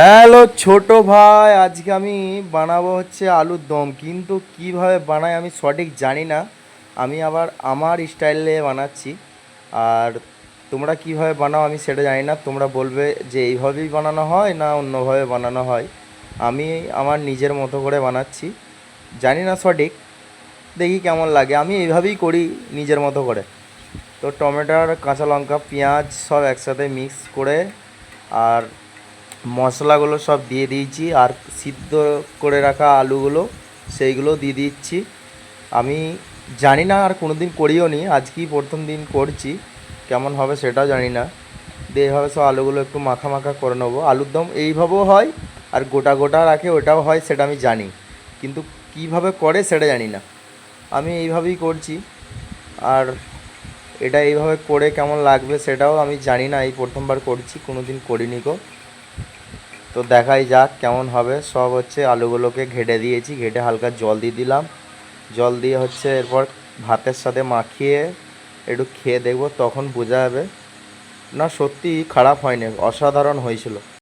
Hello ছোট ভাই, আজকে আমি বানাবো হচ্ছে আলুর দম, কিন্তু কিভাবে বানাই আমি সঠিক জানি না। আমি আবার আমার স্টাইলে বানাচ্ছি। আর তোমরা কিভাবে বানাও আমি সেটা জানি না। তোমরা বলবে যে এইভাবেই বানানো হয় না অন্যভাবে বানানো হয়। আমি আমার নিজের মতো করে বানাচ্ছি, জানি না সঠিক, দেখি কেমন লাগে। আমি এইভাবেই করি নিজের মতো করে। তো টমেটোর কাঁচা লঙ্কা পেঁয়াজ সব একসাথে মিক্স করে আর মশলাগুলো সব দিয়ে দিয়েছি, আর সিদ্ধ করে রাখা আলুগুলো সেইগুলো দিয়ে দিচ্ছি। আমি জানি না, আর কোনো দিন করিও নি, আজকেই প্রথম দিন করছি। কেমন হবে সেটাও জানি না। দিয়ে এইভাবে সব আলুগুলো একটু মাখা মাখা করে নেবো। আলুর দম এইভাবেও হয়, আর গোটা গোটা রাখে ওটাও হয়, সেটা আমি জানি, কিন্তু কিভাবে করে সেটা জানি না। আমি এইভাবেই করছি। আর এটা এইভাবে করে কেমন লাগবে সেটাও আমি জানি না, এই প্রথমবার করছি, কোনো দিন করিনি গো। তো দেখাই যাক কেমন হবে। সব হচ্ছে আলুগুলোকে ঘেটে দিয়েছি, ঘেটে হালকা জল দিয়ে দিলাম। জল দিয়ে হচ্ছে এরপর ভাতের সাথে মাখিয়ে একটু খেয়ে দেখবো, তখন বোঝা যাবে। না সত্যি খারাপ হয়নি, অসাধারণ হয়েছিল।